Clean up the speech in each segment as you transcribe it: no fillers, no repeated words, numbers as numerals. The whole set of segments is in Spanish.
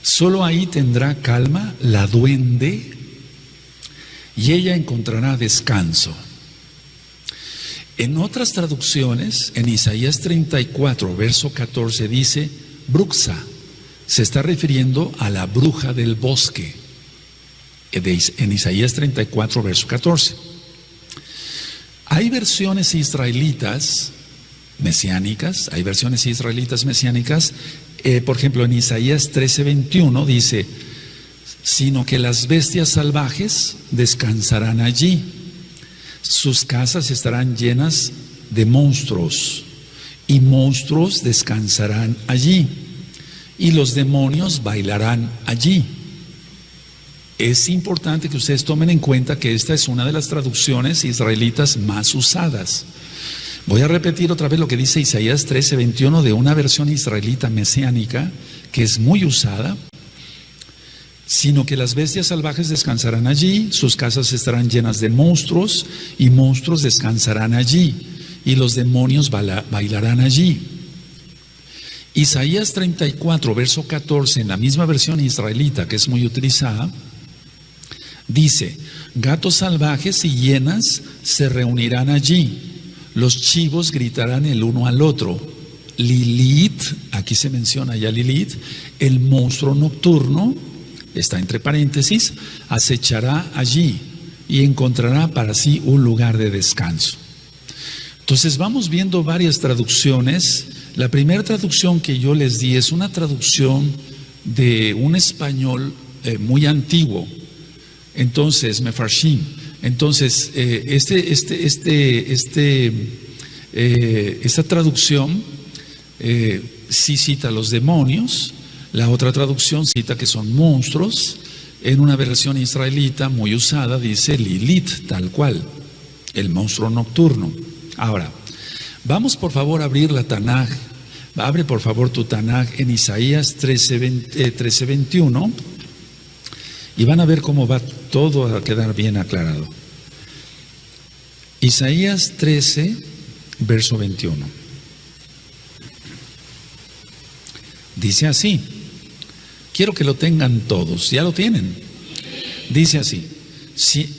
Solo ahí tendrá calma la duende y ella encontrará descanso. En otras traducciones, en Isaías 34, verso 14, dice bruxa. Se está refiriendo a la bruja del bosque. En Isaías 34, verso 14. Hay versiones israelitas mesiánicas, por ejemplo en Isaías 13, 21 dice, sino que las bestias salvajes descansarán allí, sus casas estarán llenas de monstruos, y monstruos descansarán allí, y los demonios bailarán allí. Es importante que ustedes tomen en cuenta que esta es una de las traducciones israelitas más usadas. Voy a repetir otra vez lo que dice Isaías 13, 21 de una versión israelita mesiánica que es muy usada. Sino que las bestias salvajes descansarán allí, sus casas estarán llenas de monstruos, y monstruos descansarán allí, y los demonios bailarán allí. Isaías 34, verso 14, en la misma versión israelita que es muy utilizada, dice, gatos salvajes y hienas se reunirán allí, los chivos gritarán el uno al otro. Lilith, aquí se menciona ya Lilith, el monstruo nocturno, está entre paréntesis, acechará allí y encontrará para sí un lugar de descanso. Entonces vamos viendo varias traducciones. La primera traducción que yo les di es una traducción de un español muy antiguo. Entonces, Mefarshim. Entonces, esta traducción sí cita a los demonios. La otra traducción cita que son monstruos. En una versión israelita muy usada dice Lilith, tal cual, el monstruo nocturno. Ahora, vamos por favor a abrir la Tanaj. Abre por favor tu Tanaj en Isaías 13, 21 y van a ver cómo va todo a quedar bien aclarado. Isaías 13, verso 21. Dice así. Quiero que lo tengan todos. ¿Ya lo tienen? Dice así.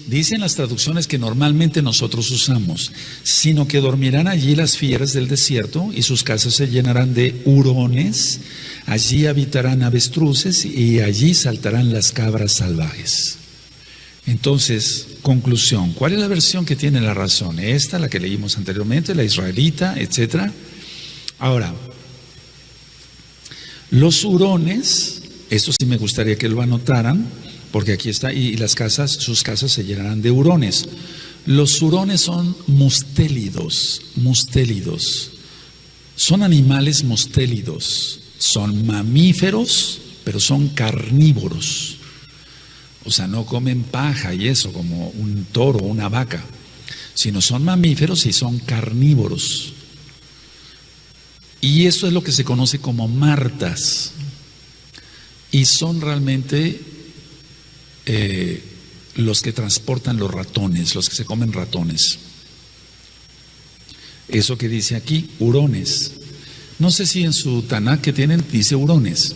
Dicen las traducciones que normalmente nosotros usamos, sino que dormirán allí las fieras del desierto y sus casas se llenarán de hurones, allí habitarán avestruces y allí saltarán las cabras salvajes. Entonces, conclusión, ¿cuál es la versión que tiene la razón? Esta, la que leímos anteriormente, la israelita, etcétera. Ahora, los hurones, esto sí me gustaría que lo anotaran, porque aquí está, y sus casas se llenarán de hurones. Los hurones son mustélidos, son animales mustélidos, son mamíferos, pero son carnívoros. O sea, no comen paja y eso, como un toro o una vaca, sino son mamíferos y son carnívoros. Y eso es lo que se conoce como martas. Y son realmente los que transportan los ratones, los que se comen ratones. Eso que dice aquí, hurones. No sé si en su Tanaj que tienen dice hurones.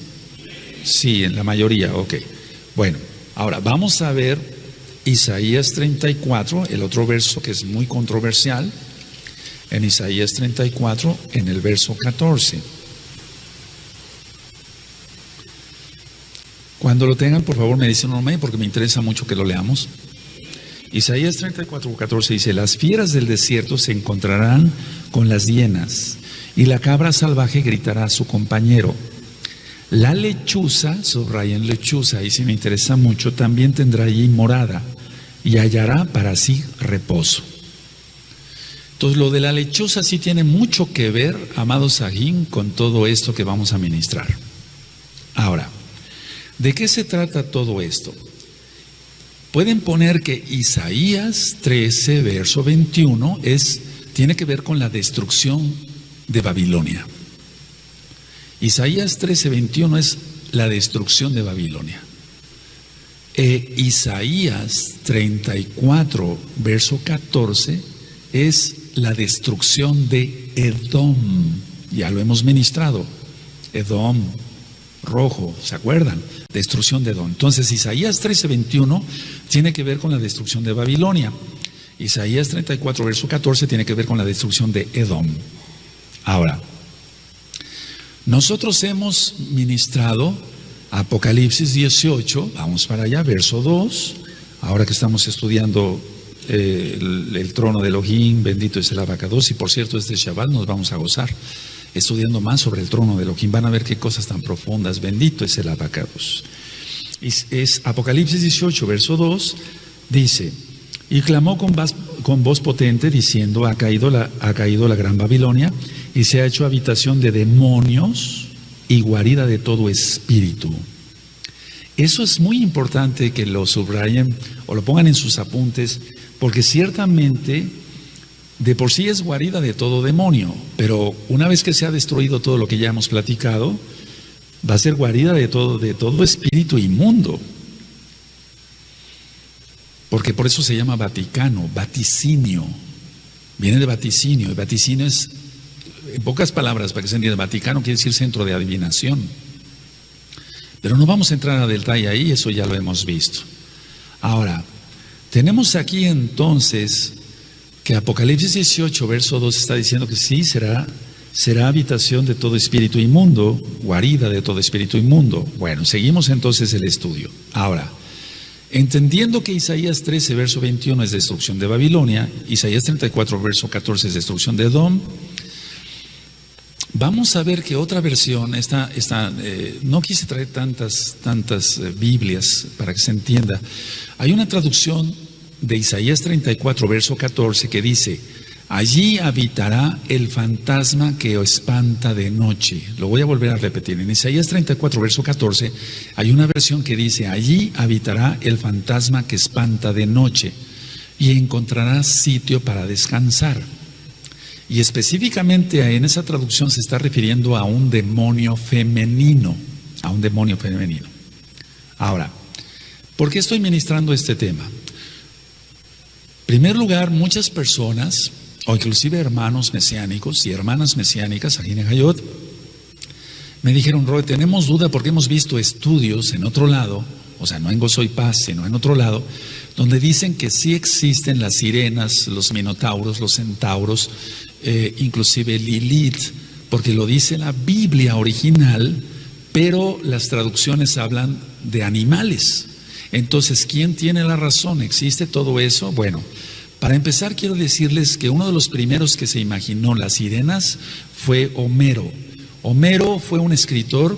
Sí, en la mayoría, ok. Bueno, ahora vamos a ver Isaías 34, el otro verso que es muy controversial. En Isaías 34, en el verso 14. Cuando lo tengan, por favor, me dicen un nombre porque me interesa mucho que lo leamos. Isaías 34, 14 dice, las fieras del desierto se encontrarán con las hienas y la cabra salvaje gritará a su compañero. La lechuza, subrayen lechuza, y si me interesa mucho, también tendrá allí morada y hallará para sí reposo. Entonces, lo de la lechuza sí tiene mucho que ver, amados Sahim, con todo esto que vamos a ministrar. Ahora, ¿de qué se trata todo esto? Pueden poner que Isaías 13, verso 21, tiene que ver con la destrucción de Babilonia. Isaías 13, 21 es la destrucción de Babilonia. Isaías 34, verso 14, es la destrucción de Edom. Ya lo hemos ministrado. Edom. rojo, ¿se acuerdan? Destrucción de Edom. Entonces Isaías 13:21 tiene que ver con la destrucción de Babilonia. Isaías 34, verso 14 tiene que ver con la destrucción de Edom. Ahora, nosotros hemos ministrado Apocalipsis 18, vamos para allá, verso 2, ahora que estamos estudiando el trono de Elohim, bendito es el Abacados, y por cierto este Shabbat nos vamos a gozar estudiando más sobre el trono de Elohim, van a ver qué cosas tan profundas, bendito es el Abacados. Es Apocalipsis 18, verso 2, dice, y clamó con voz potente diciendo, ha caído la gran Babilonia y se ha hecho habitación de demonios y guarida de todo espíritu. Eso es muy importante que lo subrayen o lo pongan en sus apuntes, porque ciertamente de por sí es guarida de todo demonio, pero una vez que se ha destruido todo lo que ya hemos platicado, va a ser guarida de todo espíritu inmundo. Porque por eso se llama Vaticano, vaticinio. Viene de vaticinio, y vaticinio es, en pocas palabras, para que se entienda, Vaticano quiere decir centro de adivinación. Pero no vamos a entrar a detalle ahí, eso ya lo hemos visto. Ahora, tenemos aquí entonces que Apocalipsis 18, verso 2 está diciendo que sí, será habitación de todo espíritu inmundo, guarida de todo espíritu inmundo. Bueno, seguimos entonces el estudio. Ahora, entendiendo que Isaías 13, verso 21 es destrucción de Babilonia, Isaías 34, verso 14 es destrucción de Edom, vamos a ver que otra versión, no quise traer tantas Biblias para que se entienda. Hay una traducción de Isaías 34, verso 14 que dice, allí habitará el fantasma que espanta de noche. Lo voy a volver a repetir. En Isaías 34, verso 14, hay una versión que dice, allí habitará el fantasma que espanta de noche y encontrará sitio para descansar. Y específicamente en esa traducción se está refiriendo a un demonio femenino, Ahora, ¿por qué estoy ministrando este tema? En primer lugar, muchas personas, o inclusive hermanos mesiánicos y hermanas mesiánicas, aquí en Hayot, me dijeron, Roy, tenemos duda porque hemos visto estudios en otro lado, o sea, no en Gozo y Paz, sino en otro lado, donde dicen que sí existen las sirenas, los minotauros, los centauros, inclusive Lilith, porque lo dice la Biblia original, pero las traducciones hablan de animales. Entonces, ¿quién tiene la razón? ¿Existe todo eso? Bueno, para empezar quiero decirles que uno de los primeros que se imaginó las sirenas fue Homero. Homero fue un escritor,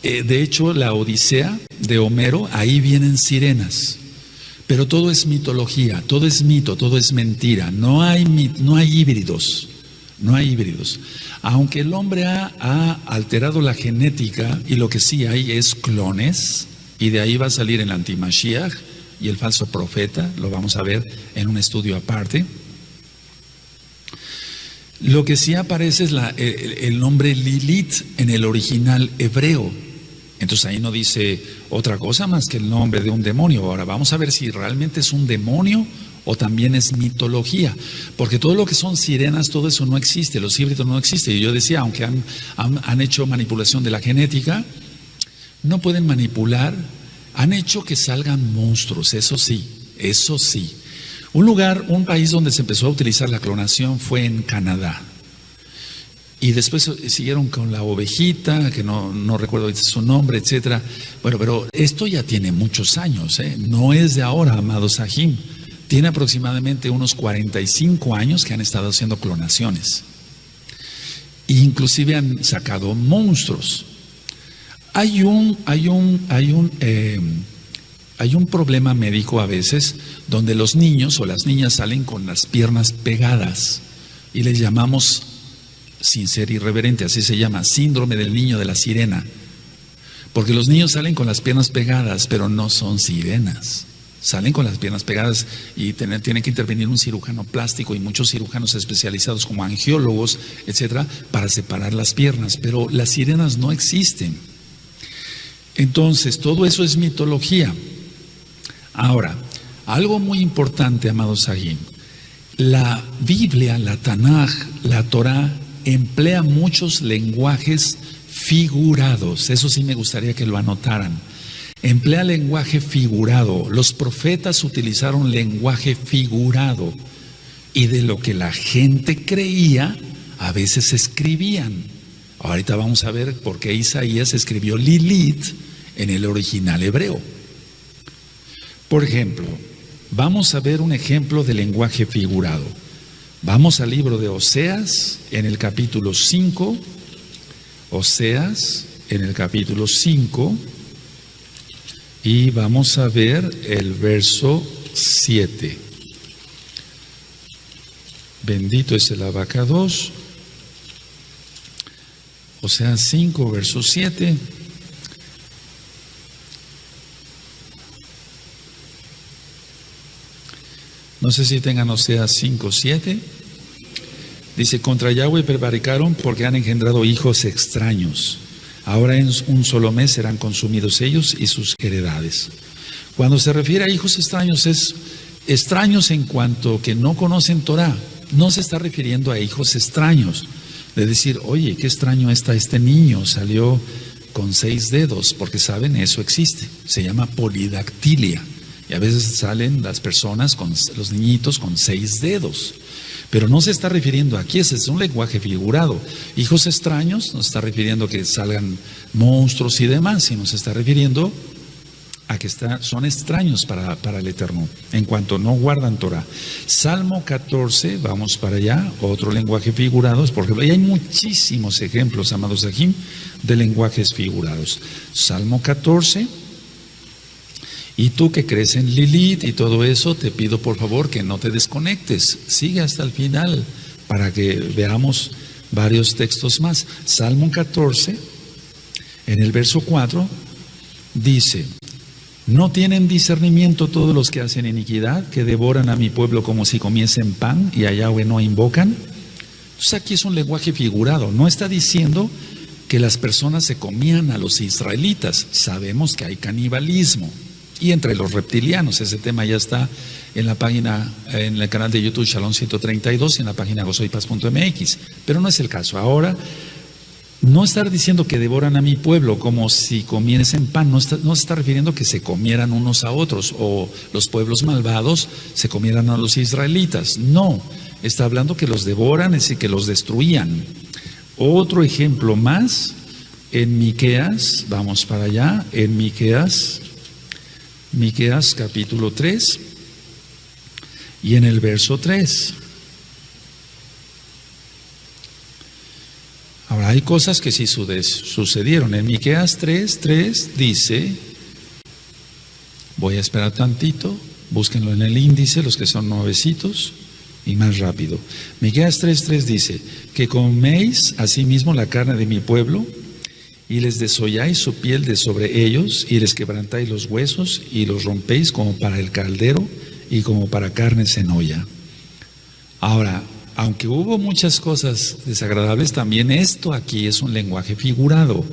de hecho la Odisea de Homero, ahí vienen sirenas. Pero todo es mitología, todo es mito, todo es mentira. No hay híbridos, no hay híbridos. Aunque el hombre ha alterado la genética y lo que sí hay es clones, y de ahí va a salir el antimashiach y el falso profeta, lo vamos a ver en un estudio aparte. Lo que sí aparece es el nombre Lilith en el original hebreo. Entonces ahí no dice otra cosa más que el nombre de un demonio. Ahora vamos a ver si realmente es un demonio o también es mitología, porque todo lo que son sirenas, todo eso no existe, los híbridos no existen. Y yo decía, aunque han hecho manipulación de la genética, no pueden manipular, han hecho que salgan monstruos, eso sí. Un país donde se empezó a utilizar la clonación fue en Canadá. Y después siguieron con la ovejita, que no recuerdo su nombre, etcétera. Bueno, pero esto ya tiene muchos años, no es de ahora, amado Sahim. Tiene aproximadamente unos 45 años que han estado haciendo clonaciones. E inclusive han sacado monstruos. Hay un problema médico a veces donde los niños o las niñas salen con las piernas pegadas y les llamamos, sin ser irreverente, así se llama, síndrome del niño de la sirena, porque los niños salen con las piernas pegadas, pero no son sirenas, salen con las piernas pegadas y tiene que intervenir un cirujano plástico y muchos cirujanos especializados como angiólogos, etcétera, para separar las piernas, pero las sirenas no existen. Entonces, todo eso es mitología. Ahora, algo muy importante, amados Sahim, la Biblia, la Tanaj, la Torah, emplea muchos lenguajes figurados. Eso sí me gustaría que lo anotaran. Emplea lenguaje figurado. Los profetas utilizaron lenguaje figurado. Y de lo que la gente creía, a veces escribían. Ahorita vamos a ver por qué Isaías escribió Lilith en el original hebreo. Por ejemplo, vamos a ver un ejemplo de lenguaje figurado. Vamos al libro de Oseas, en el capítulo 5. Oseas, en el capítulo 5. Y vamos a ver el verso 7. Bendito es el abacados. Oseas 5, verso 7. No sé si tengan Oseas 5, 7. Dice, contra Yahweh prevaricaron porque han engendrado hijos extraños. Ahora en un solo mes serán consumidos ellos y sus heredades. Cuando se refiere a hijos extraños, es extraños en cuanto que no conocen Torah. No se está refiriendo a hijos extraños. De decir, oye, qué extraño está este niño, salió con 6 dedos, porque saben, eso existe. Se llama polidactilia. Y a veces salen las personas, los niñitos, con 6 dedos. Pero no se está refiriendo aquí, ese es un lenguaje figurado. Hijos extraños, no se está refiriendo a que salgan monstruos y demás, sino se está refiriendo a que son extraños para el Eterno, en cuanto no guardan Torah. Salmo 14, vamos para allá, otro lenguaje figurado, porque hay muchísimos ejemplos, amados Ajim, de lenguajes figurados. Salmo 14. Y tú que crees en Lilith y todo eso, te pido por favor que no te desconectes. Sigue hasta el final para que veamos varios textos más. Salmo 14, en el verso 4, dice, ¿no tienen discernimiento todos los que hacen iniquidad, que devoran a mi pueblo como si comiesen pan y a Yahweh no invocan? Entonces aquí es un lenguaje figurado. No está diciendo que las personas se comían a los israelitas. Sabemos que hay canibalismo. Y entre los reptilianos, ese tema ya está en la página, en el canal de YouTube Shalom 132 y en la página gozoypaz.mx. Pero no es el caso. Ahora, no estar diciendo que devoran a mi pueblo como si comiesen pan, no se está refiriendo que se comieran unos a otros o los pueblos malvados se comieran a los israelitas. No, está hablando que los devoran, es decir, que los destruían. Otro ejemplo más, en Miqueas, vamos para allá, en Miqueas capítulo 3 y en el verso 3. Ahora hay cosas que sí sucedieron. En Miqueas 3 dice, voy a esperar tantito, búsquenlo en el índice, los que son nuevecitos, y más rápido. Miqueas 3:3 dice, que coméis asimismo la carne de mi pueblo, y les desolláis su piel de sobre ellos, y les quebrantáis los huesos, y los rompéis como para el caldero, y como para carnes en olla. Ahora, aunque hubo muchas cosas desagradables, también esto aquí es un lenguaje figurado.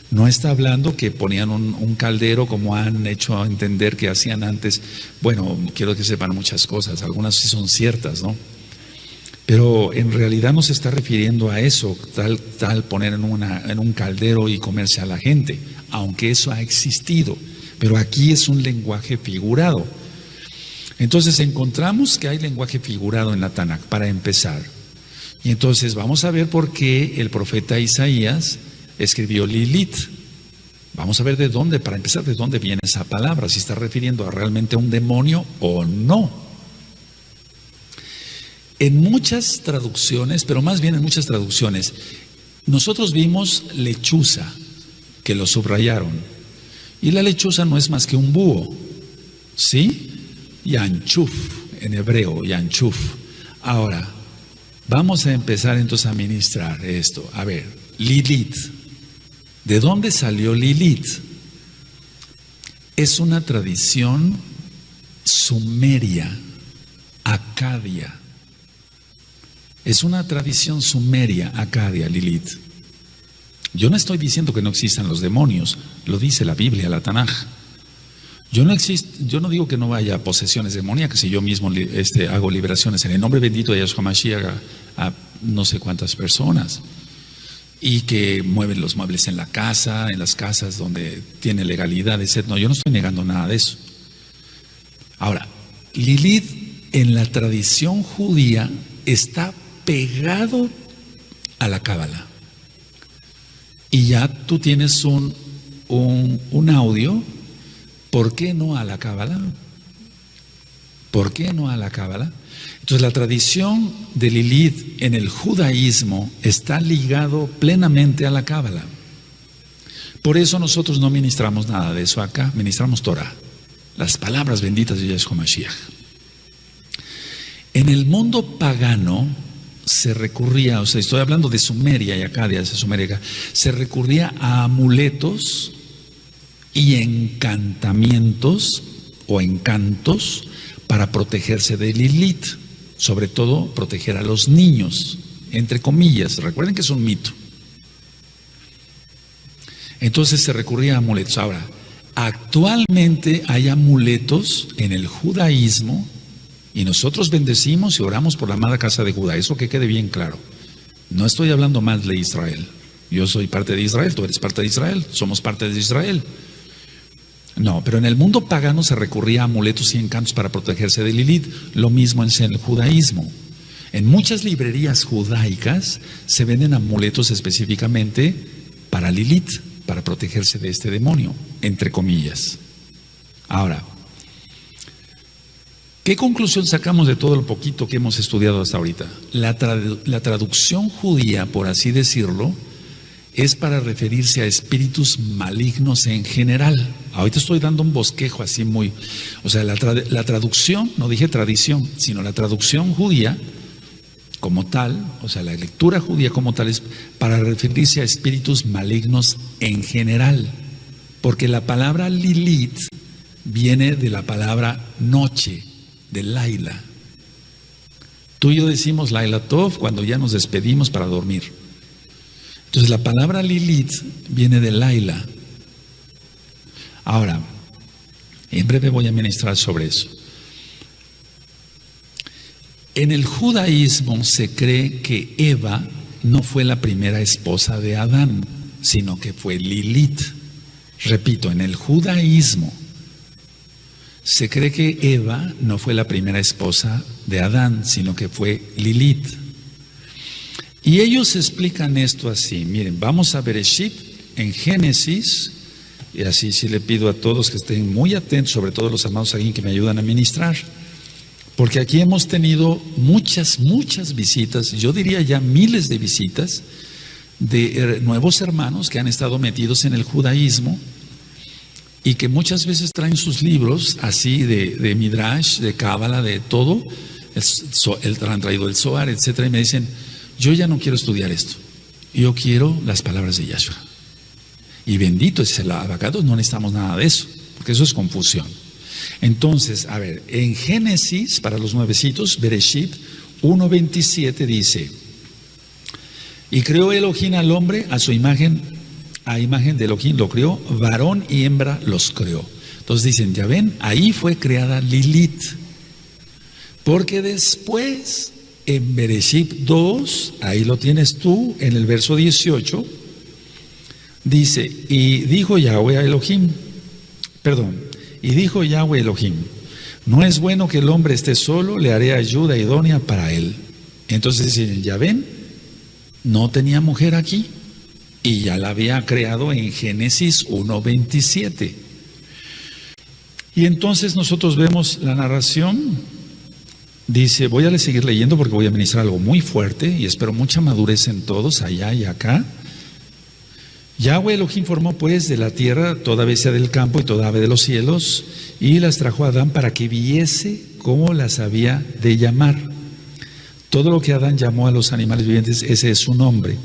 No está hablando que ponían un caldero como han hecho entender que hacían antes. Bueno, quiero que sepan muchas cosas, algunas sí son ciertas, ¿no? Pero en realidad no se está refiriendo a eso, tal poner en un caldero y comerse a la gente, aunque eso ha existido. Pero aquí es un lenguaje figurado. Entonces encontramos que hay lenguaje figurado en la Tanaj, para empezar. Y entonces vamos a ver por qué el profeta Isaías escribió Lilith. Vamos a ver de dónde, para empezar, de dónde viene esa palabra, si está refiriendo a realmente un demonio o no. En muchas traducciones, pero más bien en muchas traducciones, nosotros vimos lechuza, que lo subrayaron. Y la lechuza no es más que un búho, ¿sí? Yanchuf, en hebreo, Yanchuf. Ahora, vamos a empezar entonces a ministrar esto. A ver, Lilith. ¿De dónde salió Lilith? Es una tradición sumeria, acadia. Es una tradición sumeria, acadia, Lilith. Yo no estoy diciendo que no existan los demonios, lo dice la Biblia, la Tanaj. Yo no digo que no haya posesiones demoníacas, si yo mismo hago liberaciones en el nombre bendito de Yahshua Mashiach a no sé cuántas personas. y que mueven los muebles en la casa, en las casas donde tiene legalidad, etc. No, yo no estoy negando nada de eso. Ahora, Lilith en la tradición judía está pegado a la Cábala. Y ya tú tienes un audio. ¿Por qué no a la Cábala? ¿Por qué no a la Cábala? Entonces la tradición de Lilith en el judaísmo está ligado plenamente a la Cábala. Por eso nosotros no ministramos nada de eso acá, ministramos Torah, las palabras benditas de Yeshua Mashiach. En el mundo pagano se recurría, o sea, estoy hablando de Sumeria y Acadia, de Sumeria, se recurría a amuletos y encantamientos o encantos para protegerse de Lilith, sobre todo proteger a los niños, entre comillas. Recuerden que es un mito. Entonces se recurría a amuletos. Ahora, actualmente hay amuletos en el judaísmo y nosotros bendecimos y oramos por la amada casa de Judá. Eso que quede bien claro. No estoy hablando mal de Israel. Yo soy parte de Israel, tú eres parte de Israel, somos parte de Israel. No, pero en el mundo pagano se recurría a amuletos y encantos para protegerse de Lilith. Lo mismo en el judaísmo. En muchas librerías judaicas se venden amuletos específicamente para Lilith, para protegerse de este demonio, entre comillas. Ahora, ¿qué conclusión sacamos de todo lo poquito que hemos estudiado hasta ahorita? La traducción judía, por así decirlo, es para referirse a espíritus malignos en general. Ahorita estoy dando un bosquejo así muy... O sea, la traducción, no dije tradición, sino la traducción judía como tal, o sea, la lectura judía como tal es para referirse a espíritus malignos en general. Porque la palabra Lilith viene de la palabra noche, de Laila. Tú y yo decimos Laila Tov cuando ya nos despedimos para dormir. Entonces la palabra Lilith viene de Laila. Ahora, en breve voy a ministrar sobre eso. En el judaísmo se cree que Eva no fue la primera esposa de Adán, sino que fue Lilith. Repito, en el judaísmo se cree que Eva no fue la primera esposa de Adán, sino que fue Lilith. Y ellos explican esto así. Miren, vamos a Bereshit en Génesis, y así sí le pido a todos que estén muy atentos, sobre todo los amados aquí que me ayudan a ministrar, porque aquí hemos tenido muchas visitas, yo diría ya miles de visitas de nuevos hermanos que han estado metidos en el judaísmo y que muchas veces traen sus libros así de Midrash, de Cábala, de todo, han traído el Zohar, etcétera, y me dicen: yo ya no quiero estudiar esto, yo quiero las palabras de Yahshua. Y bendito es el abacado, no necesitamos nada de eso, porque eso es confusión. Entonces, a ver, en Génesis, para los nuevecitos, Bereshit 1:27 dice: y creó Elohim al hombre a su imagen, a imagen de Elohim lo creó, varón y hembra los creó. Entonces dicen, ya ven, ahí fue creada Lilith, porque después en Bereshit 2, ahí lo tienes tú, en el verso 18, dice, y dijo Yahweh Elohim, no es bueno que el hombre esté solo, le haré ayuda idónea para él. Entonces dicen, ya ven, no tenía mujer aquí, y ya la había creado en Génesis 1:27. Y entonces nosotros vemos la narración. Dice, voy a seguir leyendo porque voy a ministrar algo muy fuerte y espero mucha madurez en todos, allá y acá. Yahweh Elohim formó pues de la tierra toda bestia del campo y toda ave de los cielos y las trajo a Adán para que viese cómo las había de llamar. Todo lo que Adán llamó a los animales vivientes, ese es su nombre.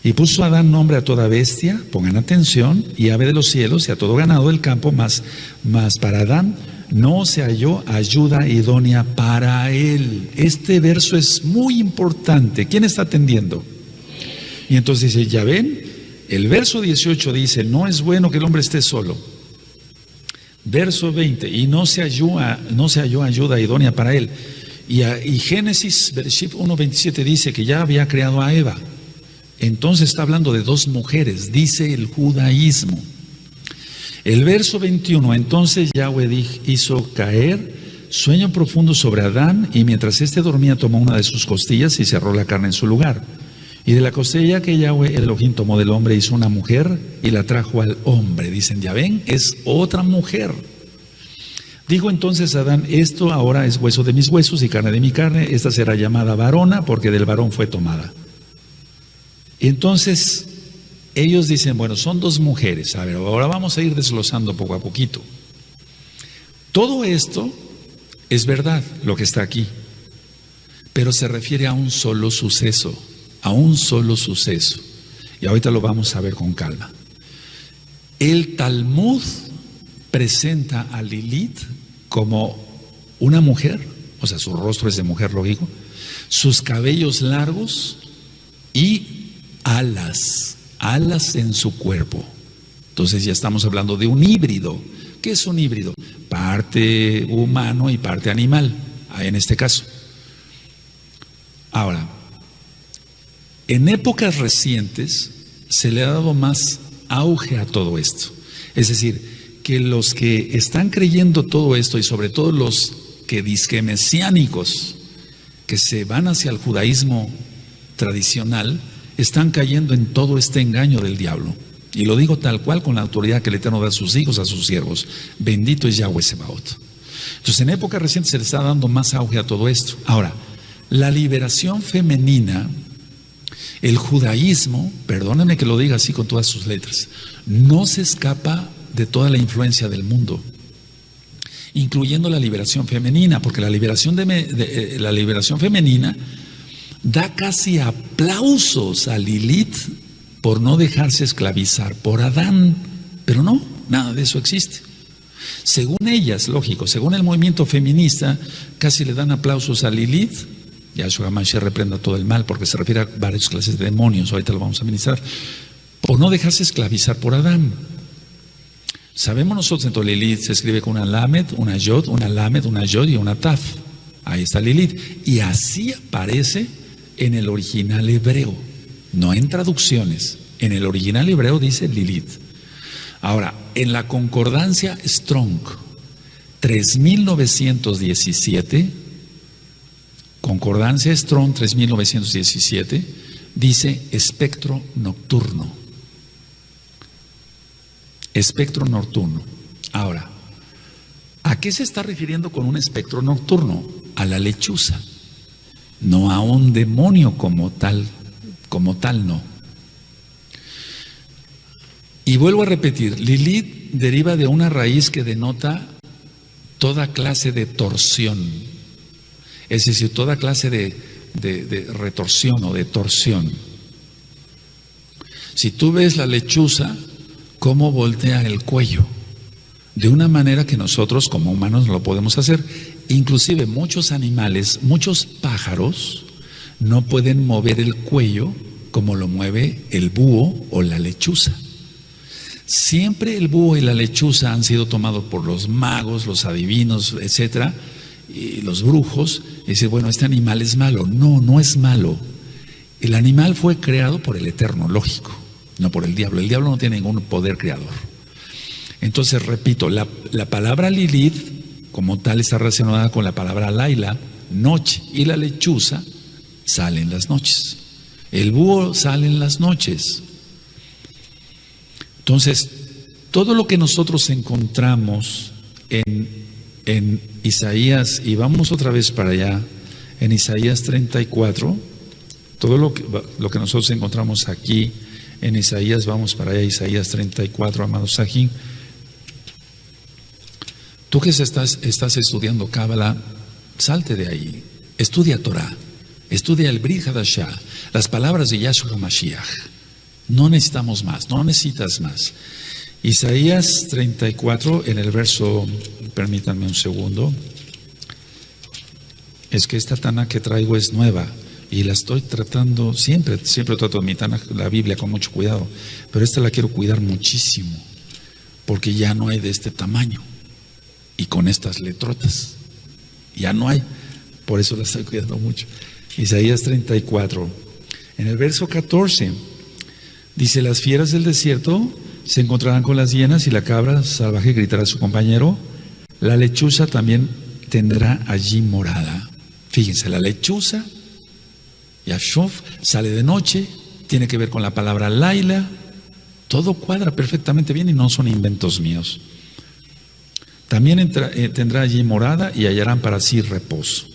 Y puso Adán nombre a toda bestia, pongan atención, y ave de los cielos y a todo ganado del campo, mas para Adán no se halló ayuda idónea para él. Este verso es muy importante. ¿Quién está atendiendo? Y entonces dice, ya ven, el verso 18 dice, no es bueno que el hombre esté solo. Verso 20, y no se halló ayuda idónea para él. Y Génesis, Bereshit 1:27 dice que ya había creado a Eva. Entonces está hablando de dos mujeres, dice el judaísmo. El verso 21, entonces Yahweh hizo caer sueño profundo sobre Adán, y mientras éste dormía tomó una de sus costillas y cerró la carne en su lugar. Y de la costilla que Yahweh Elohim tomó del hombre hizo una mujer y la trajo al hombre. Dicen, ya ven, es otra mujer. Dijo entonces Adán, esto ahora es hueso de mis huesos y carne de mi carne, esta será llamada varona porque del varón fue tomada. Y entonces ellos dicen, bueno, son dos mujeres. A ver, ahora vamos a ir desglosando poco a poquito. Todo esto es verdad, lo que está aquí, pero se refiere a un solo suceso, a un solo suceso. Y ahorita lo vamos a ver con calma. El Talmud presenta a Lilith como una mujer, o sea, su rostro es de mujer, lógico, sus cabellos largos y alas en su cuerpo. Entonces ya estamos hablando de un híbrido. ¿Qué es un híbrido? Parte humano y parte animal, en este caso. Ahora, en épocas recientes se le ha dado más auge a todo esto. Es decir, que los que están creyendo todo esto, y sobre todo los que dizque mesiánicos, que se van hacia el judaísmo tradicional, están cayendo en todo este engaño del diablo. Y lo digo tal cual, con la autoridad que el Eterno da a sus hijos, a sus siervos. Bendito es Yahweh Sebaot. Entonces, en época reciente se le está dando más auge a todo esto. Ahora, la liberación femenina, el judaísmo, perdónenme que lo diga así con todas sus letras, no se escapa de toda la influencia del mundo, incluyendo la liberación femenina, porque la liberación femenina da casi aplausos a Lilith por no dejarse esclavizar por Adán, pero no, nada de eso existe. Según ellas, lógico, según el movimiento feminista, casi le dan aplausos a Lilith. Yahshua HaMashiach reprenda todo el mal, porque se refiere a varias clases de demonios, ahorita lo vamos a ministrar, por no dejarse esclavizar por Adán. Sabemos nosotros, entonces Lilith se escribe con una Lamed, una Yod, una Lamed, una Yod y una Taf. Ahí está Lilith. Y así aparece en el original hebreo, no en traducciones. En el original hebreo dice Lilith. Ahora, en la concordancia Strong 3917, concordancia Strong 3917, dice espectro nocturno. Espectro nocturno. Ahora, ¿a qué se está refiriendo con un espectro nocturno? A la lechuza, no a un demonio como tal no. Y vuelvo a repetir, Lilith deriva de una raíz que denota toda clase de torsión, es decir, toda clase de retorsión o de torsión. Si tú ves la lechuza, cómo voltea el cuello, de una manera que nosotros como humanos no lo podemos hacer. Inclusive muchos animales, muchos pájaros no pueden mover el cuello como lo mueve el búho o la lechuza. Siempre el búho y la lechuza han sido tomados por los magos, los adivinos, etcétera, y los brujos. Y dicen, bueno, este animal es malo. No, no es malo. El animal fue creado por el Eterno, lógico, no por el diablo. El diablo no tiene ningún poder creador. Entonces, repito, la palabra Lilith como tal está relacionada con la palabra Laila, noche, y la lechuza sale en las noches. El búho sale en las noches. Entonces, todo lo que nosotros encontramos en Isaías, y vamos otra vez para allá, en Isaías 34, todo lo que nosotros encontramos aquí en Isaías, vamos para allá, Isaías 34, amados Sajín. Tú que estás estudiando Cábala, salte de ahí, estudia Torah, estudia el Brit Hadashah, las palabras de Yahshua HaMashiach. No necesitamos más, no necesitas más. Isaías 34, en el verso, permítanme un segundo, es que esta Tana que traigo es nueva y la estoy tratando, siempre trato mi Tana, la Biblia, con mucho cuidado, pero esta la quiero cuidar muchísimo, porque ya no hay de este tamaño. Y con estas letrotas ya no hay, por eso la estoy cuidando mucho. Isaías 34, en el verso 14, Dice, las fieras del desierto se encontrarán con las hienas y la cabra salvaje gritará a su compañero. La lechuza también tendrá allí morada. Fíjense, la lechuza, Yashuf, sale de noche, tiene que ver con la palabra Laila. Todo cuadra perfectamente bien y no son inventos míos. También tendrá allí morada y hallarán para sí reposo.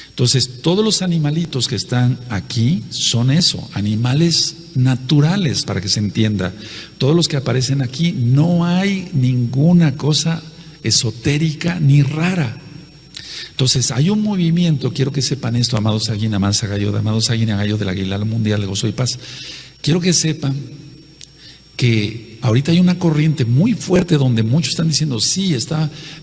Entonces, todos los animalitos que están aquí son eso, animales naturales, para que se entienda. Todos los que aparecen aquí, no hay ninguna cosa esotérica ni rara. Entonces, hay un movimiento, quiero que sepan esto, amados Aguín, amados Agallo, amados Aguín, Agallo del Aguilar Mundial de Gozo y Paz. Quiero que sepan que ahorita hay una corriente muy fuerte donde muchos están diciendo, sí,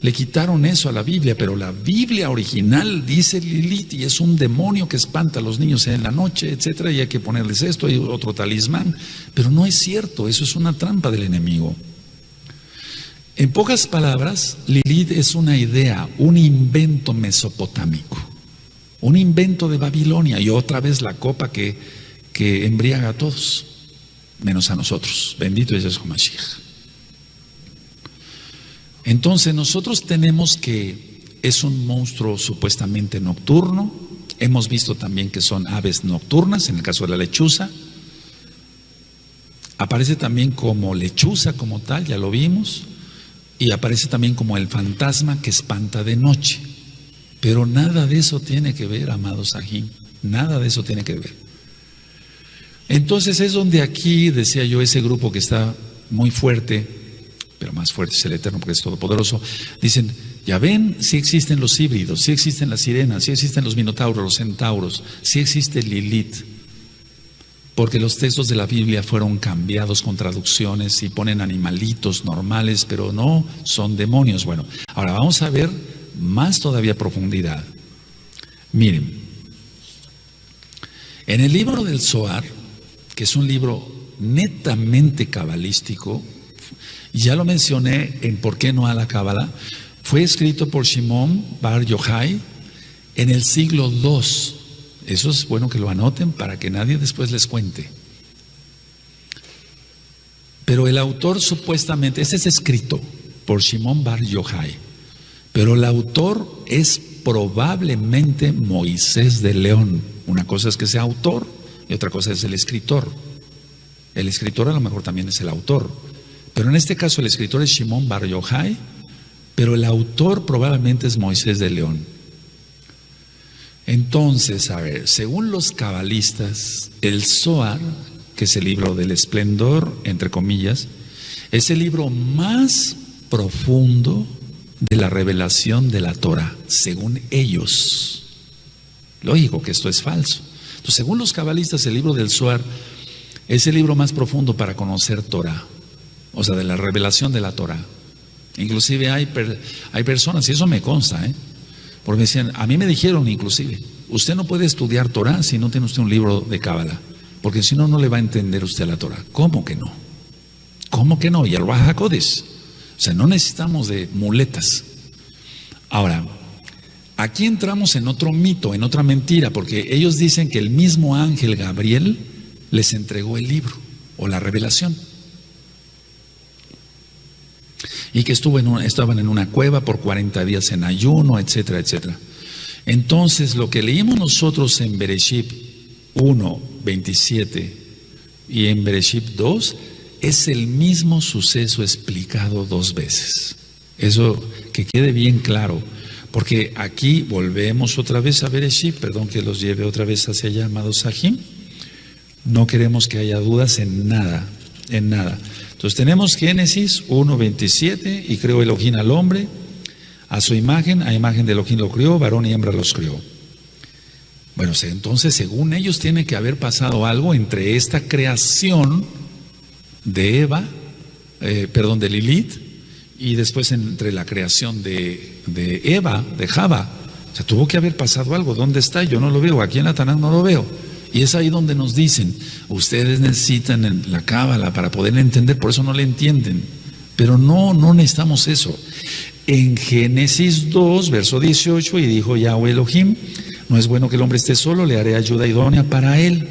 le quitaron eso a la Biblia, pero la Biblia original dice Lilith y es un demonio que espanta a los niños en la noche, etcétera, y hay que ponerles esto, hay otro talismán, pero no es cierto, eso es una trampa del enemigo. En pocas palabras, Lilith es una idea, un invento mesopotámico, un invento de Babilonia y otra vez la copa que embriaga a todos, menos a nosotros. Bendito es Yeshua Mashiach. Entonces nosotros tenemos que es un monstruo supuestamente nocturno. Hemos visto también que son aves nocturnas, en el caso de la lechuza. Aparece también como lechuza como tal, ya lo vimos. Y aparece también como el fantasma que espanta de noche. Pero nada de eso tiene que ver, amados Sahim. Nada de eso tiene que ver. Entonces es donde aquí, decía yo, ese grupo que está muy fuerte, pero más fuerte es el Eterno porque es todopoderoso, dicen, ya ven, sí existen los híbridos, sí existen las sirenas, sí existen los minotauros, los centauros, sí existe Lilith, porque los textos de la Biblia fueron cambiados con traducciones y ponen animalitos normales, pero no son demonios. Bueno, ahora vamos a ver más todavía profundidad. Miren, en el libro del Zohar, que es un libro netamente cabalístico, ya lo mencioné en ¿Por qué no a la Cábala? Fue escrito por Shimon Bar Yochai en el siglo II. Eso es bueno que lo anoten para que nadie después les cuente. Pero el autor supuestamente, este es escrito por Shimon Bar Yochai, pero el autor es probablemente Moisés de León. Una cosa es que sea autor y otra cosa es el escritor. El escritor a lo mejor también es el autor, pero en este caso el escritor es Shimon Bar Yochai, pero el autor probablemente es Moisés de León. Entonces, a ver, según los cabalistas, el Zohar, que es el libro del esplendor, entre comillas, es el libro más profundo de la revelación de la Torah, según ellos. Lógico que esto es falso. Entonces, según los cabalistas, el libro del Zohar es el libro más profundo para conocer Torah, o sea, de la revelación de la Torah. Inclusive hay personas, y eso me consta, porque me decían, a mí me dijeron inclusive, usted no puede estudiar Torah si no tiene usted un libro de Cábala, porque si no, no le va a entender usted la Torah. ¿Cómo que no? ¿Cómo que no? Y el Ruach HaKodesh. O sea, no necesitamos de muletas. Ahora, aquí entramos en otro mito, en otra mentira, porque ellos dicen que el mismo ángel Gabriel les entregó el libro o la revelación. Y que estaban en una cueva por 40 días en ayuno, etcétera, etcétera. Entonces, lo que leímos nosotros en Bereshit 1, 27 y en Bereshit 2 es el mismo suceso explicado dos veces. Eso que quede bien claro, porque aquí volvemos otra vez a Bereshit, perdón que los lleve otra vez hacia allá, amados Sahim. No queremos que haya dudas en nada, en nada. Entonces tenemos Génesis 1:27 y creó Elohim al hombre a su imagen, a imagen de Elohim lo crió, varón y hembra los crió. Bueno, entonces según ellos tiene que haber pasado algo entre esta creación de de Lilith y después entre la creación de Eva, de Java. O sea, tuvo que haber pasado algo. ¿Dónde está? Yo no lo veo, aquí en la Tanaj no lo veo. Y es ahí donde nos dicen, ustedes necesitan la Cábala para poder entender, por eso no le entienden. Pero no necesitamos eso. En Génesis 2, verso 18, y dijo Yahweh Elohim, no es bueno que el hombre esté solo, le haré ayuda idónea para él.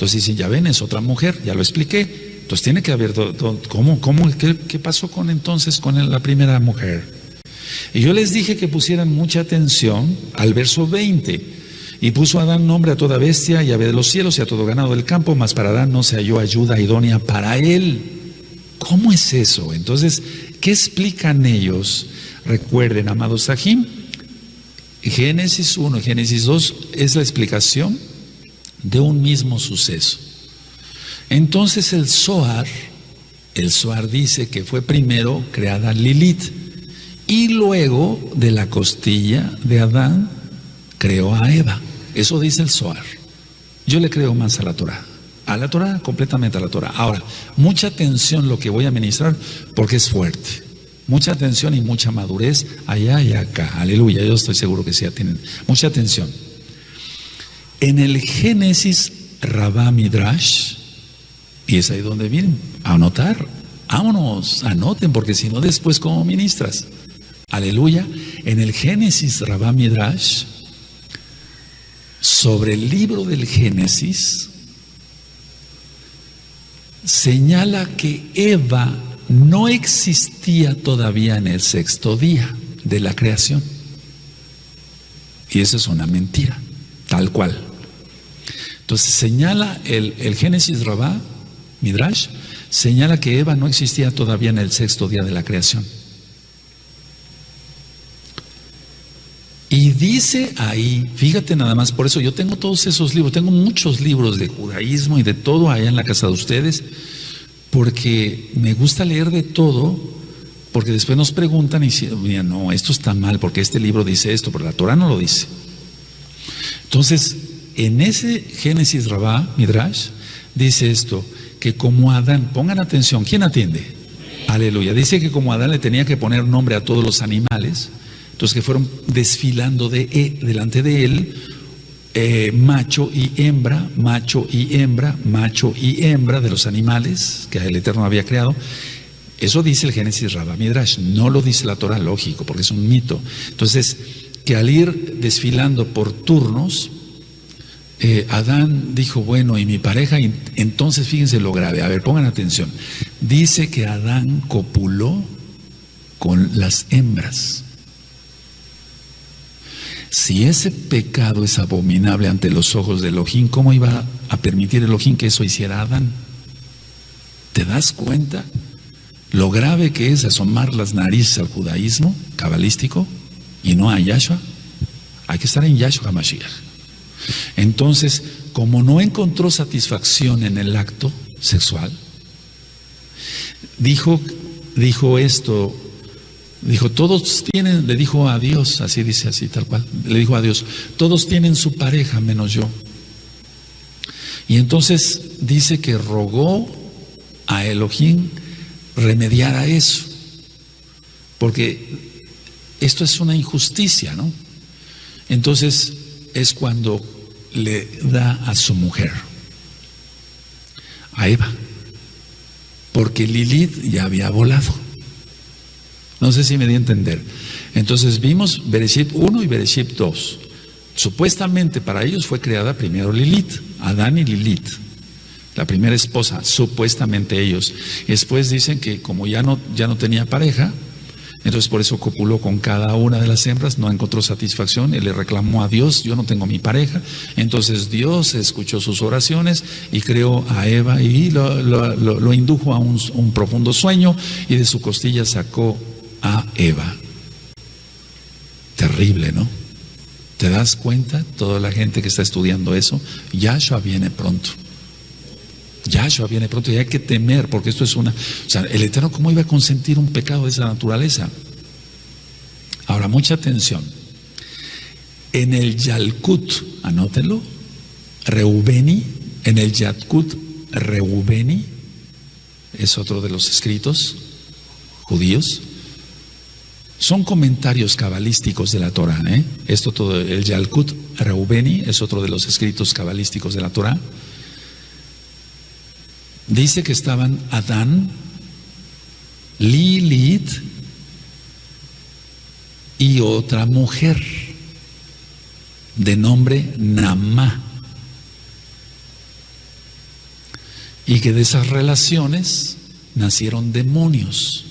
Entonces dicen, ya ven, es otra mujer, ya lo expliqué. Entonces tiene que haber, qué pasó entonces con la primera mujer? Y yo les dije que pusieran mucha atención al verso 20. Y puso Adán nombre a toda bestia y ave de los cielos y a todo ganado del campo, mas para Adán no se halló ayuda idónea para él. ¿Cómo es eso? Entonces, ¿qué explican ellos? Recuerden, amados Sahim, Génesis 1 y Génesis 2 es la explicación de un mismo suceso. Entonces el Zohar dice que fue primero creada Lilith y luego de la costilla de Adán creó a Eva. Eso dice el Zohar. Yo le creo más a la Torah, completamente a la Torah. Ahora, mucha atención lo que voy a ministrar porque es fuerte. Mucha atención y mucha madurez allá y acá. Aleluya, yo estoy seguro que sí tienen mucha atención. En el Génesis Rabá Midrash, y es ahí donde vienen a anotar. Vámonos, anoten, porque si no después ¿cómo ministras? Aleluya. En el Génesis Rabá Midrash, sobre el libro del Génesis, señala que Eva no existía todavía en el sexto día de la creación. Y eso es una mentira, tal cual. Entonces señala el Génesis Rabá Midrash, señala que Eva no existía todavía en el sexto día de la creación. Y dice ahí, fíjate nada más, por eso yo tengo todos esos libros, tengo muchos libros de judaísmo y de todo allá en la casa de ustedes, porque me gusta leer de todo, porque después nos preguntan y dicen, no, esto está mal, porque este libro dice esto, pero la Torah no lo dice. Entonces, en ese Génesis Rabá Midrash, dice esto, que como Adán, pongan atención, ¿quién atiende? Aleluya, dice que como Adán le tenía que poner nombre a todos los animales, entonces que fueron desfilando delante de él, macho y hembra, macho y hembra, macho y hembra de los animales que el Eterno había creado. Eso dice el Génesis Rabá Midrash, no lo dice la Torah, lógico, porque es un mito. Entonces, que al ir desfilando por turnos, Adán dijo, bueno, y mi pareja, y entonces fíjense lo grave, a ver, pongan atención. Dice que Adán copuló con las hembras. Si ese pecado es abominable ante los ojos de Elohim, ¿cómo iba a permitir Elohim que eso hiciera Adán? ¿Te das cuenta lo grave que es asomar las narices al judaísmo cabalístico y no a Yahshua? Hay que estar en Yahshua HaMashiach. Entonces, como no encontró satisfacción en el acto sexual, dijo esto. Dijo, todos tienen, le dijo a Dios, así dice, así tal cual, le dijo a Dios, todos tienen su pareja menos yo. Y entonces dice que rogó a Elohim remediar a eso, porque esto es una injusticia, ¿no? Entonces es cuando le da a su mujer, a Eva, porque Lilith ya había volado. No sé si me di a entender. Entonces vimos Bereshit 1 y Bereshit 2. Supuestamente para ellos fue creada primero Lilith, Adán y Lilith, la primera esposa, supuestamente ellos. Y después dicen que como ya no tenía pareja, entonces por eso copuló con cada una de las hembras, no encontró satisfacción y le reclamó a Dios, yo no tengo mi pareja. Entonces Dios escuchó sus oraciones y creó a Eva y lo indujo a un profundo sueño y de su costilla sacó a Eva. Terrible, ¿no? ¿Te das cuenta? Toda la gente que está estudiando eso, Yahshua viene pronto. Yahshua viene pronto y hay que temer, porque esto es o sea, el Eterno, ¿cómo iba a consentir un pecado de esa naturaleza? Ahora, mucha atención. En el Yalkut, anótenlo, Reubeni, en el Yalkut Reubeni, es otro de los escritos judíos. Son comentarios cabalísticos de la Torah, Esto todo, el Yalkut Reubeni es otro de los escritos cabalísticos de la Torah. Dice que estaban Adán, Lilith y otra mujer de nombre Namá. y que de esas relaciones nacieron demonios,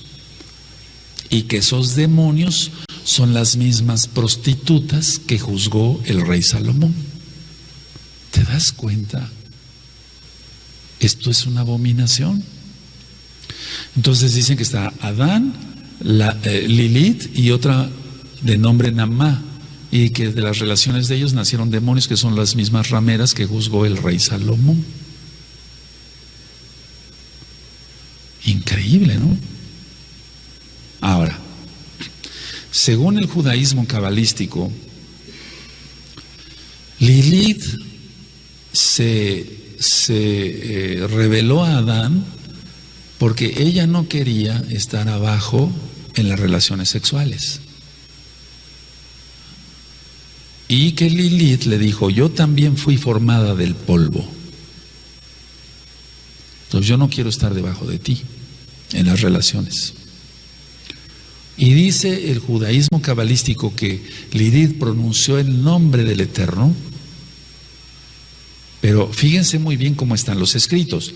y que esos demonios son las mismas prostitutas que juzgó el rey Salomón. ¿Te das cuenta? Esto es una abominación. Entonces dicen que está Adán, Lilith y otra de nombre Namá, y que de las relaciones de ellos nacieron demonios que son las mismas rameras que juzgó el rey Salomón. Increíble, ¿no? Ahora, según el judaísmo cabalístico, Lilith se reveló a Adán porque ella no quería estar abajo en las relaciones sexuales. Y que Lilith le dijo: yo también fui formada del polvo, entonces yo no quiero estar debajo de ti en las relaciones. Y dice el judaísmo cabalístico que Lilith pronunció el nombre del Eterno, pero fíjense muy bien cómo están los escritos.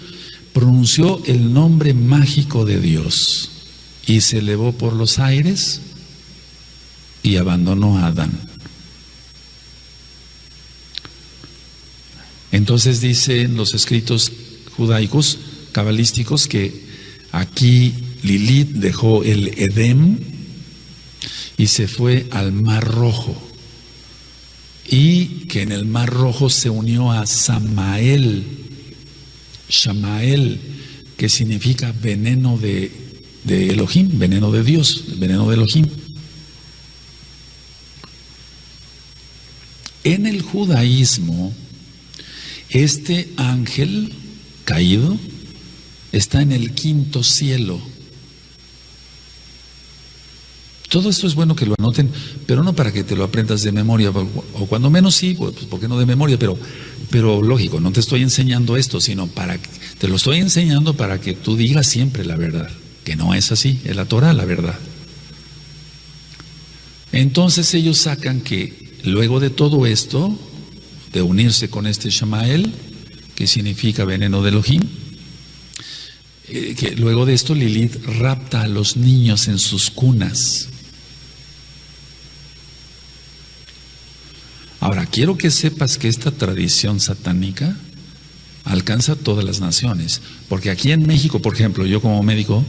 Pronunció el nombre mágico de Dios y se elevó por los aires y abandonó a Adán. Entonces dicen los escritos judaicos, cabalísticos, que aquí Lilith dejó el Edén y se fue al Mar Rojo, y que en el Mar Rojo se unió a Samael, Shamael, que significa veneno de Elohim, veneno de Dios, veneno de Elohim. En el judaísmo, este ángel caído está en el quinto cielo. Todo esto es bueno que lo anoten, pero no para que te lo aprendas de memoria, o cuando menos sí, pues ¿por qué no de memoria? Pero lógico, no te estoy enseñando esto, sino te lo estoy enseñando para que tú digas siempre la verdad, que no es así, es la Torah la verdad. Entonces ellos sacan que luego de todo esto, de unirse con este Shamael, que significa veneno de Elohim, que luego de esto Lilith rapta a los niños en sus cunas. Ahora, quiero que sepas que esta tradición satánica alcanza a todas las naciones, porque aquí en México, por ejemplo, yo como médico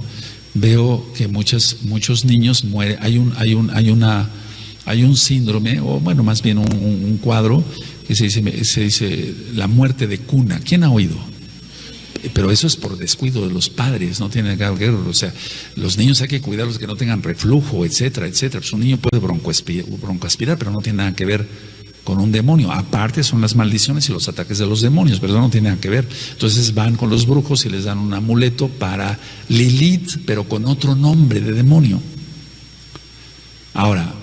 veo que muchos niños mueren. Hay un síndrome, o bueno, más bien un cuadro que se dice la muerte de cuna. ¿Quién ha oído? Pero eso es por descuido de los padres, no tiene nada que ver. O sea, los niños hay que cuidarlos, que no tengan reflujo, etcétera, etcétera. Pues un niño puede broncoaspirar, pero no tiene nada que ver con un demonio. Aparte son las maldiciones y los ataques de los demonios, pero no tiene nada que ver. Entonces van con los brujos y les dan un amuleto para Lilith, pero con otro nombre de demonio. Ahora,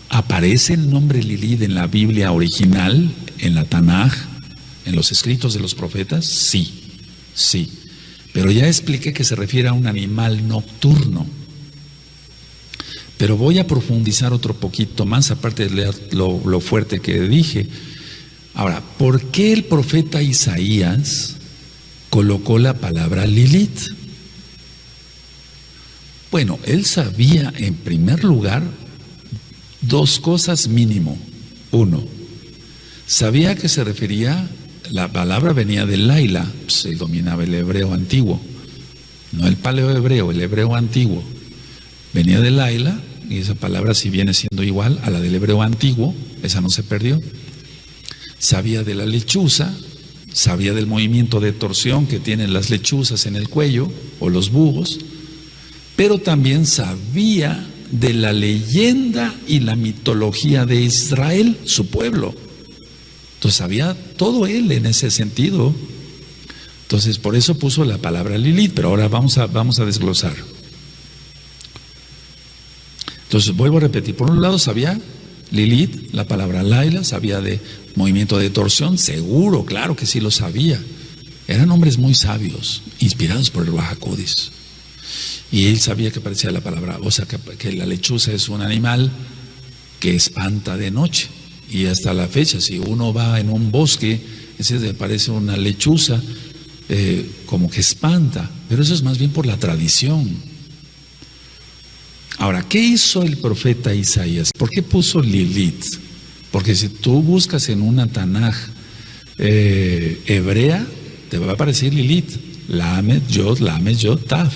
¿aparece el nombre Lilith en la Biblia original, en la Tanaj, en los escritos de los profetas? Sí, pero ya expliqué que se refiere a un animal nocturno. Pero voy a profundizar otro poquito más, aparte de leer lo fuerte que dije. Ahora, ¿por qué el profeta Isaías colocó la palabra Lilith? Bueno, él sabía en primer lugar dos cosas mínimo. Uno, sabía que se refería, la palabra venía de Laila, pues él dominaba el hebreo antiguo, no el paleohebreo, el hebreo antiguo. Venía de Laila, y esa palabra sí viene siendo igual a la del hebreo antiguo, esa no se perdió. Sabía de la lechuza, sabía del movimiento de torsión que tienen las lechuzas en el cuello, o los búhos, pero también sabía de la leyenda y la mitología de Israel, su pueblo. Entonces sabía todo él en ese sentido. Entonces por eso puso la palabra Lilith, pero ahora vamos a desglosar. Entonces vuelvo a repetir, por un lado sabía Lilith, la palabra Laila, sabía de movimiento de torsión, seguro, claro que sí lo sabía. Eran hombres muy sabios, inspirados por el Ruach HaKodesh. Y él sabía que parecía la palabra, o sea, que la lechuza es un animal que espanta de noche. Y hasta la fecha, si uno va en un bosque, ese le parece una lechuza, como que espanta, pero eso es más bien por la tradición. Ahora, ¿qué hizo el profeta Isaías? ¿Por qué puso Lilith? Porque si tú buscas en una Tanaj hebrea, te va a aparecer Lilith, Lamed, Yod, Tav,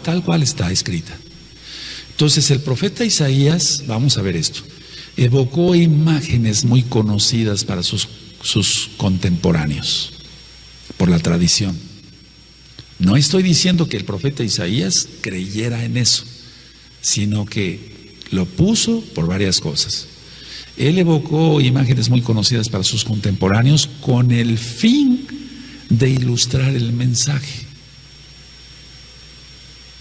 tal cual está escrita. Entonces el profeta Isaías, vamos a ver esto, evocó imágenes muy conocidas para sus contemporáneos, por la tradición. No estoy diciendo que el profeta Isaías creyera en eso, sino que lo puso por varias cosas. Él evocó imágenes muy conocidas para sus contemporáneos con el fin de ilustrar el mensaje.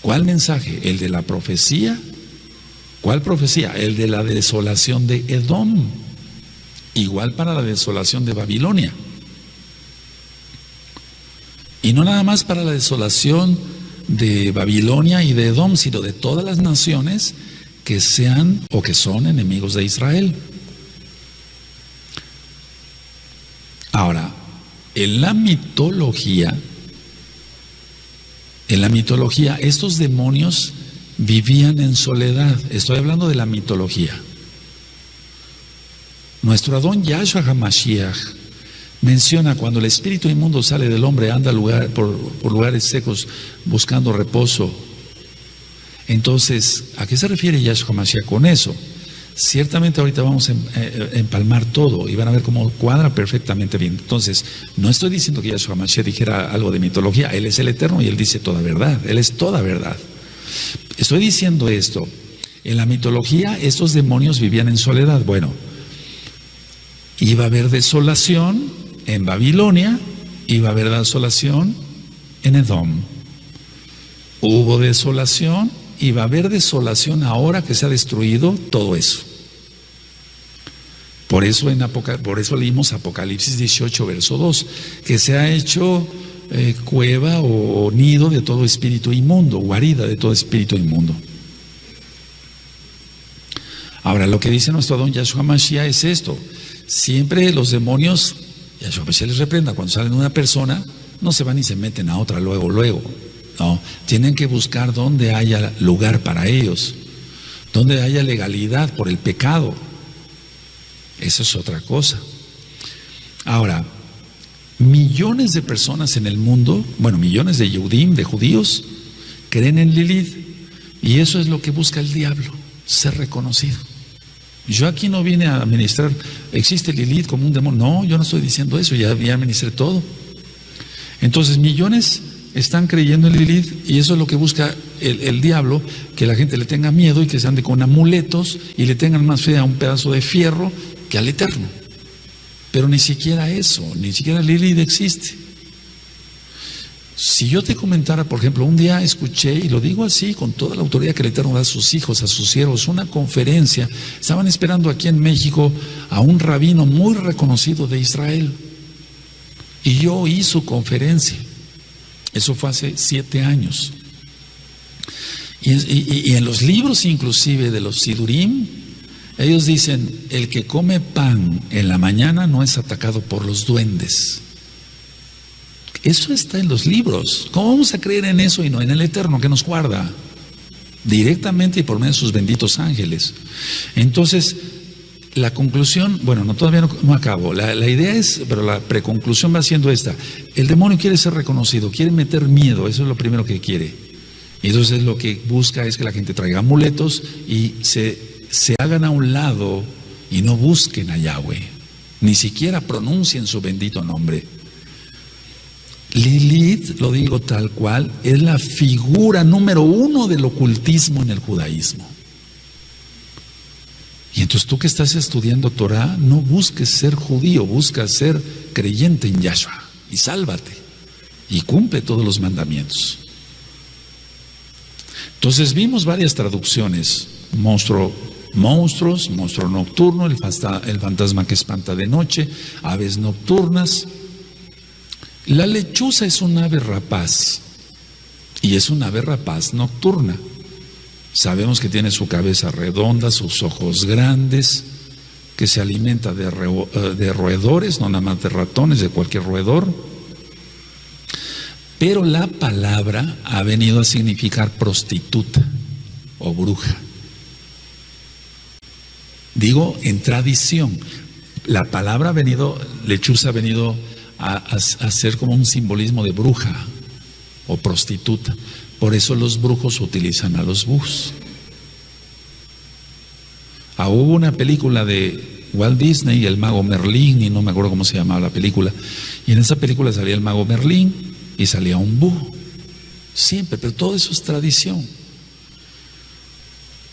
¿Cuál mensaje? El de la profecía. ¿Cuál profecía? El de la desolación de Edom. Igual para la desolación de Babilonia. Y no nada más para la desolación de Babilonia y de Edom, sino de todas las naciones que sean o que son enemigos de Israel. Ahora, en la mitología, estos demonios vivían en soledad. Estoy hablando de la mitología. Nuestro Adón Yahshua HaMashiach menciona cuando el espíritu inmundo sale del hombre, anda por lugares secos buscando reposo. Entonces, ¿a qué se refiere Yahshua HaMashiach con eso? Ciertamente ahorita vamos a empalmar todo y van a ver cómo cuadra perfectamente bien. Entonces, no estoy diciendo que Yahshua HaMashiach dijera algo de mitología. Él es el Eterno y Él dice toda verdad. Él es toda verdad. Estoy diciendo esto. En la mitología, estos demonios vivían en soledad. Bueno, iba a haber desolación en Babilonia, iba a haber desolación en Edom. Hubo desolación, y va a haber desolación ahora que se ha destruido todo eso. Por eso leímos Apocalipsis 18, verso 2, que se ha hecho cueva o nido de todo espíritu inmundo, guarida de todo espíritu inmundo. Ahora, lo que dice nuestro Adón Yahshua Mashiach es esto: siempre los demonios, Yahshua Mashiach les reprenda, cuando salen de una persona, no se van y se meten a otra luego. No, tienen que buscar donde haya lugar para ellos, donde haya legalidad por el pecado. Eso es otra cosa. Ahora, millones de personas en el mundo, millones de Yehudim, de judíos, creen en Lilith, y eso es lo que busca el diablo, ser reconocido. Yo aquí no vine a ministrar, ¿existe Lilith como un demonio? No, yo no estoy diciendo eso, ya ministré todo. Entonces, millones están creyendo en Lilith, y eso es lo que busca el diablo, que la gente le tenga miedo y que se ande con amuletos y le tengan más fe a un pedazo de fierro que al Eterno. Pero ni siquiera eso, ni siquiera Lilith existe. Si yo te comentara, por ejemplo, un día escuché, y lo digo así con toda la autoridad que el Eterno da a sus hijos, a sus siervos, una conferencia, estaban esperando aquí en México a un rabino muy reconocido de Israel, y yo oí su conferencia. Eso fue hace 7 años. Y en los libros inclusive de los Sidurim, ellos dicen: el que come pan en la mañana no es atacado por los duendes. Eso está en los libros. ¿Cómo vamos a creer en eso y no en el Eterno que nos guarda directamente y por medio de sus benditos ángeles? Entonces, la conclusión, todavía no acabo. La idea es, pero la preconclusión va siendo esta: el demonio quiere ser reconocido, quiere meter miedo, eso es lo primero que quiere. Y entonces lo que busca es que la gente traiga amuletos y se hagan a un lado y no busquen a Yahweh, ni siquiera pronuncien su bendito nombre. Lilith, lo digo tal cual, es la figura número 1 del ocultismo en el judaísmo. Y entonces tú que estás estudiando Torah, no busques ser judío, busca ser creyente en Yahshua y sálvate y cumple todos los mandamientos. Entonces vimos varias traducciones: monstruos, monstruo nocturno, el fantasma que espanta de noche, aves nocturnas. La lechuza es un ave rapaz, y es una ave rapaz nocturna. Sabemos que tiene su cabeza redonda, sus ojos grandes, que se alimenta de roedores, no nada más de ratones, de cualquier roedor. Pero la palabra ha venido a significar prostituta o bruja. Digo en tradición. La palabra ha venido, lechuza ha venido a ser como un simbolismo de bruja o prostituta. Por eso los brujos utilizan a los búhos. Hubo una película de Walt Disney, el mago Merlín, y no me acuerdo cómo se llamaba la película, y en esa película salía el mago Merlín y salía un búho, siempre, pero todo eso es tradición.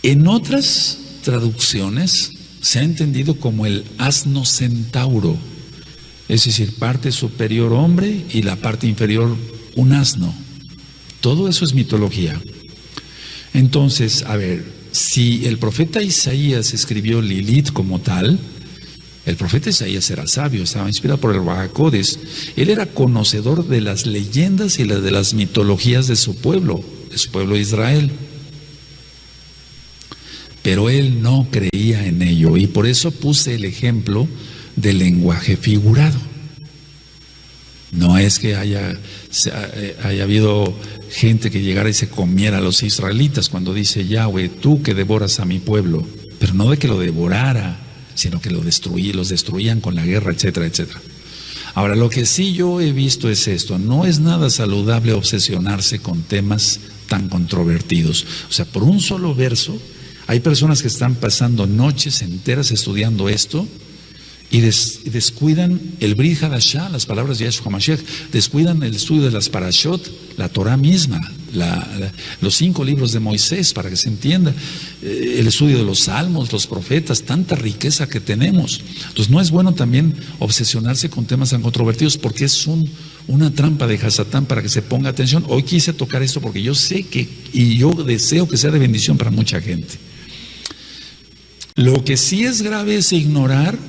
En otras traducciones se ha entendido como el asno centauro, es decir, parte superior hombre y la parte inferior un asno. Todo eso es mitología. Entonces, a ver, si el profeta Isaías escribió Lilith como tal, el profeta Isaías era sabio, estaba inspirado por el Ruach HaKodesh. Él era conocedor de las leyendas y de las mitologías de su pueblo de Israel. Pero él no creía en ello, y por eso puse el ejemplo del lenguaje figurado. No es que haya habido gente que llegara y se comiera a los israelitas cuando dice Yahweh, tú que devoras a mi pueblo, pero no de que lo devorara, sino que los destruían con la guerra, etcétera, etcétera. Ahora, lo que sí yo he visto es esto: no es nada saludable obsesionarse con temas tan controvertidos. O sea, por un solo verso, hay personas que están pasando noches enteras estudiando esto y descuidan el Brit Hadashah, las palabras de Yahshua Mashiach, descuidan el estudio de las Parashot, la Torah misma, los 5 libros de Moisés, para que se entienda, el estudio de los salmos, los profetas, tanta riqueza que tenemos. Entonces no es bueno también obsesionarse con temas tan controvertidos, porque es una trampa de Hasatán para que se ponga atención. Hoy quise tocar esto porque yo sé y yo deseo que sea de bendición para mucha gente. Lo que sí es grave es ignorar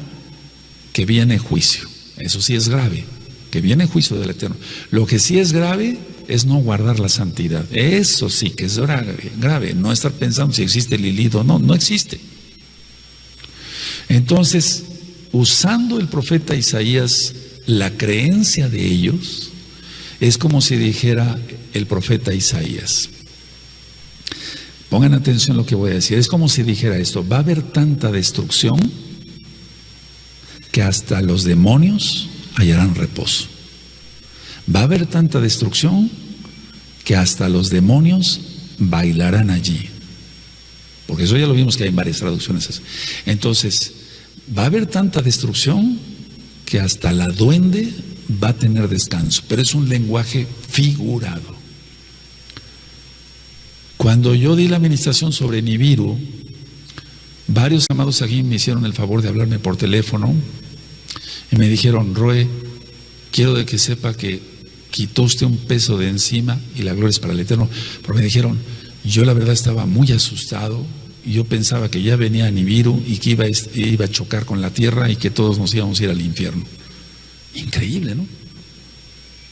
que viene juicio. Eso sí es grave, que viene juicio del Eterno. Lo que sí es grave es no guardar la santidad. Eso sí que es grave. No estar pensando si existe Lilith o no. No existe. Entonces, usando el profeta Isaías la creencia de ellos, es como si dijera el profeta Isaías. Pongan atención a lo que voy a decir. Es como si dijera esto: va a haber tanta destrucción que hasta los demonios hallarán reposo. Va a haber tanta destrucción que hasta los demonios bailarán allí. Porque eso ya lo vimos que hay varias traducciones. Entonces, va a haber tanta destrucción que hasta la duende va a tener descanso. Pero es un lenguaje figurado. Cuando yo di la administración sobre Nibiru, varios amados aquí me hicieron el favor de hablarme por teléfono y me dijeron: Roe, quiero de que sepa que quitó usted un peso de encima y la gloria es para el Eterno. Pero me dijeron, yo la verdad estaba muy asustado y yo pensaba que ya venía Nibiru y que iba a chocar con la tierra y que todos nos íbamos a ir al infierno. Increíble, ¿no?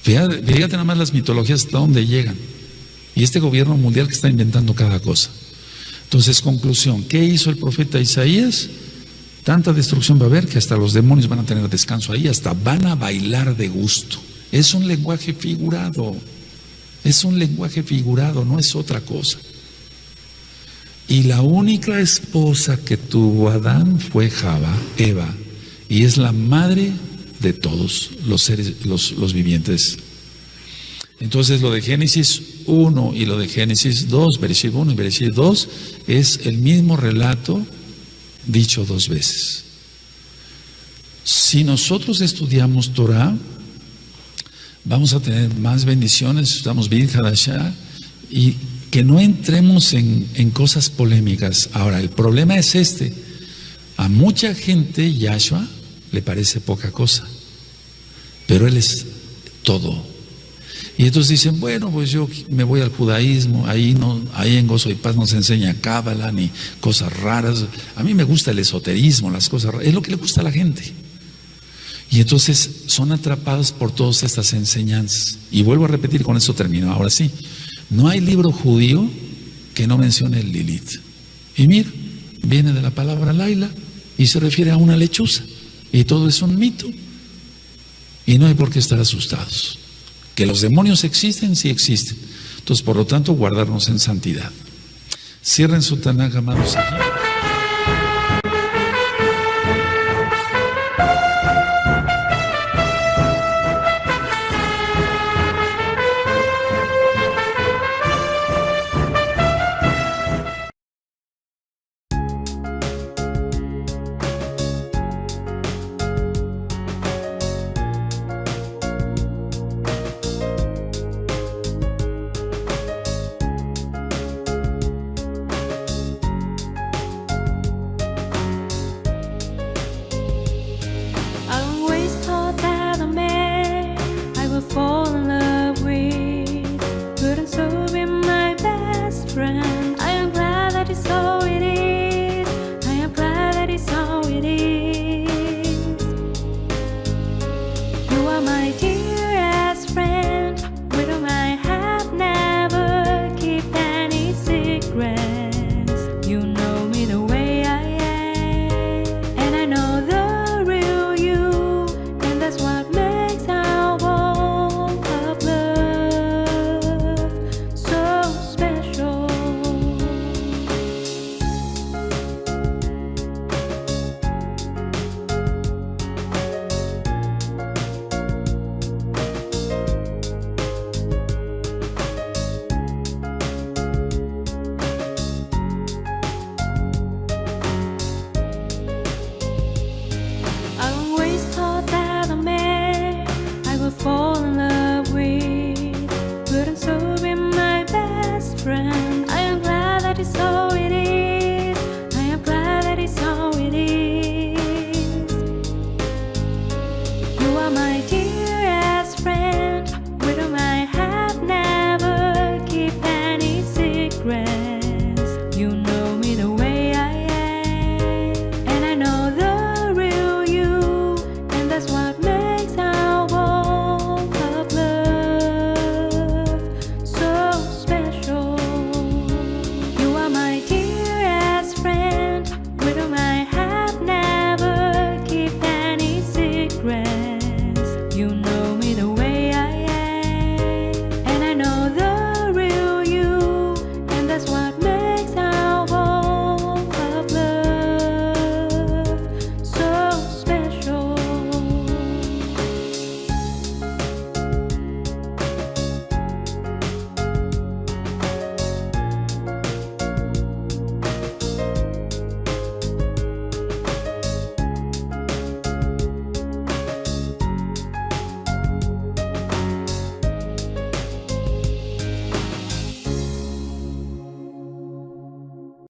Fíjate nada más las mitologías hasta dónde llegan. Y este gobierno mundial que está inventando cada cosa. Entonces, conclusión, ¿qué hizo el profeta Isaías? Tanta destrucción va a haber que hasta los demonios van a tener descanso ahí, hasta van a bailar de gusto. Es un lenguaje figurado. Es un lenguaje figurado, no es otra cosa. Y la única esposa que tuvo Adán fue Eva, y es la madre de todos los seres, los vivientes. Entonces lo de Génesis 1 y lo de Génesis 2, Bereshit 1 y Bereshit 2, es el mismo relato dicho 2 veces. Si nosotros estudiamos Torah, vamos a tener más bendiciones, estudiamos Brit Hadashah, y que no entremos en cosas polémicas. Ahora, el problema es este: a mucha gente Yahshua le parece poca cosa, pero él es todo. Y entonces dicen, bueno, pues yo me voy al judaísmo, ahí en Gozo y Paz no se enseña cábala ni cosas raras. A mí me gusta el esoterismo, las cosas raras, es lo que le gusta a la gente. Y entonces son atrapados por todas estas enseñanzas. Y vuelvo a repetir, con eso termino. Ahora sí, no hay libro judío que no mencione el Lilith. Y mira, viene de la palabra Laila y se refiere a una lechuza. Y todo es un mito. Y no hay por qué estar asustados. Que los demonios existen, sí existen. Entonces, por lo tanto, guardarnos en santidad. Cierren su Tanaj, amados aquí.